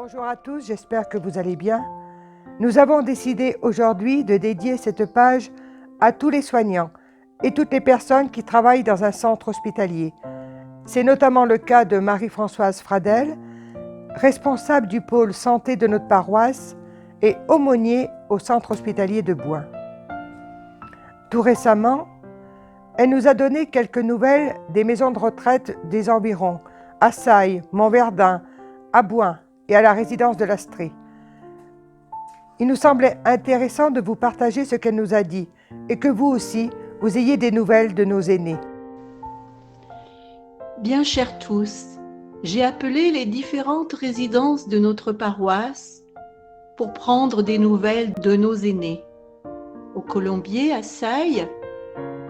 Bonjour à tous, j'espère que vous allez bien. Nous avons décidé aujourd'hui de dédier cette page à tous les soignants et toutes les personnes qui travaillent dans un centre hospitalier. C'est notamment le cas de Marie-Françoise Fradel, responsable du pôle santé de notre paroisse et aumônier au centre hospitalier de Bouin. Tout récemment, elle nous a donné quelques nouvelles des maisons de retraite des environs, à Sailles, Montverdun, à Bouin et à la résidence de l'Astrée. Il nous semblait intéressant de vous partager ce qu'elle nous a dit et que vous aussi, vous ayez des nouvelles de nos aînés. Bien chers tous, j'ai appelé les différentes résidences de notre paroisse pour prendre des nouvelles de nos aînés. Au Colombier, à Sailles,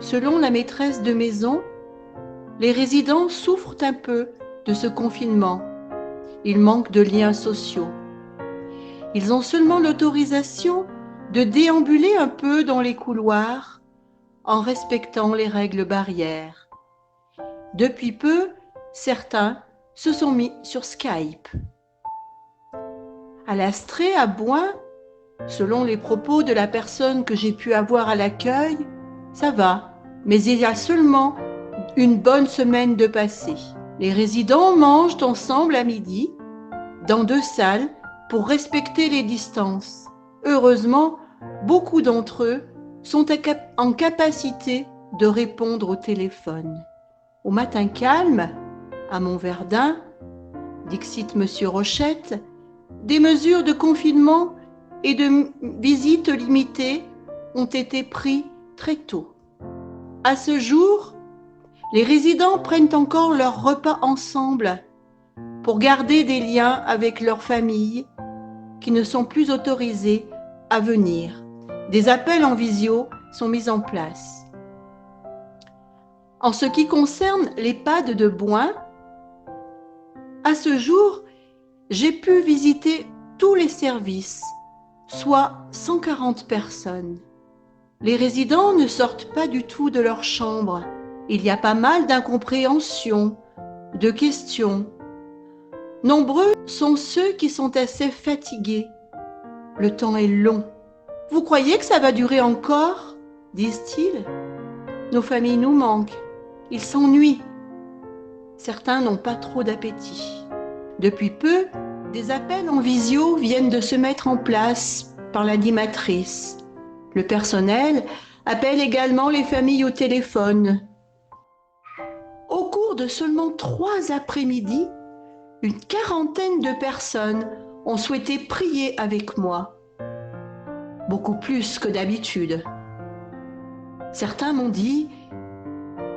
selon la maîtresse de maison, les résidents souffrent un peu de ce confinement. Il manque de liens sociaux. Ils ont seulement l'autorisation de déambuler un peu dans les couloirs en respectant les règles barrières. Depuis peu, certains se sont mis sur Skype. À l'Astrée, à Bouin, selon les propos de la personne que j'ai pu avoir à l'accueil, ça va, mais il y a seulement une bonne semaine de passé. Les résidents mangent ensemble à midi dans 2 salles pour respecter les distances. Heureusement, beaucoup d'entre eux sont en capacité de répondre au téléphone. Au matin calme, à Montverdun, dixit Monsieur Rochette, des mesures de confinement et de visites limitées ont été prises très tôt. À ce jour, les résidents prennent encore leur repas ensemble pour garder des liens avec leurs familles qui ne sont plus autorisés à venir. Des appels en visio sont mis en place. En ce qui concerne l'EHPAD de Bouin, à ce jour, j'ai pu visiter tous les services, soit 140 personnes. Les résidents ne sortent pas du tout de leur chambre. Il y a pas mal d'incompréhensions, de questions. Nombreux sont ceux qui sont assez fatigués. Le temps est long. Vous croyez que ça va durer encore ? Disent-ils. Nos familles nous manquent. Ils s'ennuient. Certains n'ont pas trop d'appétit. Depuis peu, des appels en visio viennent de se mettre en place par l'animatrice. Le personnel appelle également les familles au téléphone. Au cours de seulement 3 après-midi, une 40aine de personnes ont souhaité prier avec moi. Beaucoup plus que d'habitude. Certains m'ont dit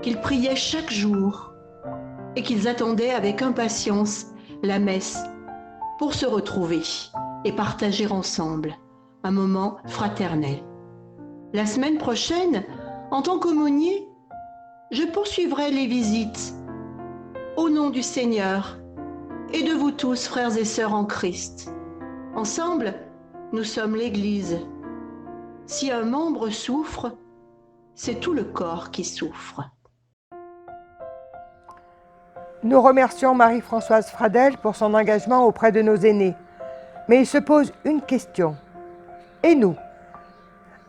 qu'ils priaient chaque jour et qu'ils attendaient avec impatience la messe pour se retrouver et partager ensemble un moment fraternel. La semaine prochaine, en tant qu'aumônier, je poursuivrai les visites au nom du Seigneur et de vous tous, frères et sœurs en Christ. Ensemble, nous sommes l'Église. Si un membre souffre, c'est tout le corps qui souffre. Nous remercions Marie-Françoise Fradel pour son engagement auprès de nos aînés. Mais il se pose une question. Et nous ?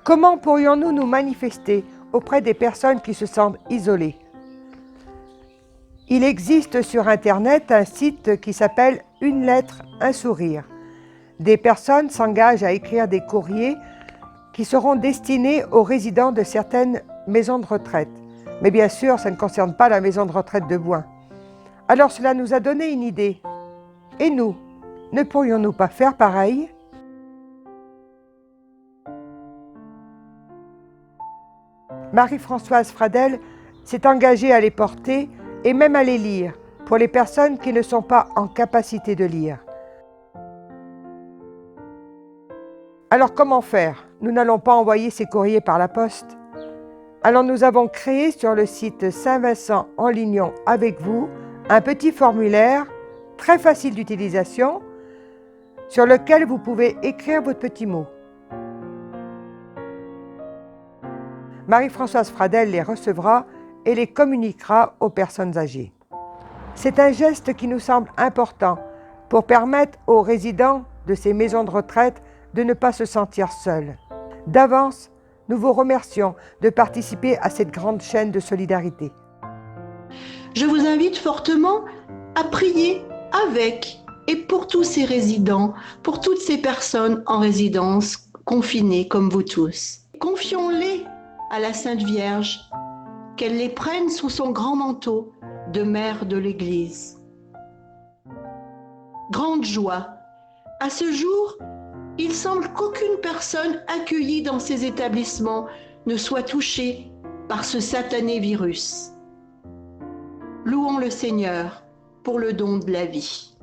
Comment pourrions-nous nous manifester auprès des personnes qui se sentent isolées ? Il existe sur Internet un site qui s'appelle « Une lettre, un sourire ». Des personnes s'engagent à écrire des courriers qui seront destinés aux résidents de certaines maisons de retraite. Mais bien sûr, ça ne concerne pas la maison de retraite de Bouin. Alors cela nous a donné une idée. Et nous, ne pourrions-nous pas faire pareil ? Marie-Françoise Fradel s'est engagée à les porter et même à les lire pour les personnes qui ne sont pas en capacité de lire. Alors comment faire ? Nous n'allons pas envoyer ces courriers par la poste. Alors nous avons créé sur le site Saint-Vincent en Lignon avec vous un petit formulaire très facile d'utilisation sur lequel vous pouvez écrire votre petit mot. Marie-Françoise Fradel les recevra et les communiquera aux personnes âgées. C'est un geste qui nous semble important pour permettre aux résidents de ces maisons de retraite de ne pas se sentir seuls. D'avance, nous vous remercions de participer à cette grande chaîne de solidarité. Je vous invite fortement à prier avec et pour tous ces résidents, pour toutes ces personnes en résidence, confinées comme vous tous. Confions-les à la Sainte Vierge, qu'elle les prenne sous son grand manteau de mère de l'Église. Grande joie. À ce jour, il semble qu'aucune personne accueillie dans ces établissements ne soit touchée par ce satané virus. Louons le Seigneur pour le don de la vie.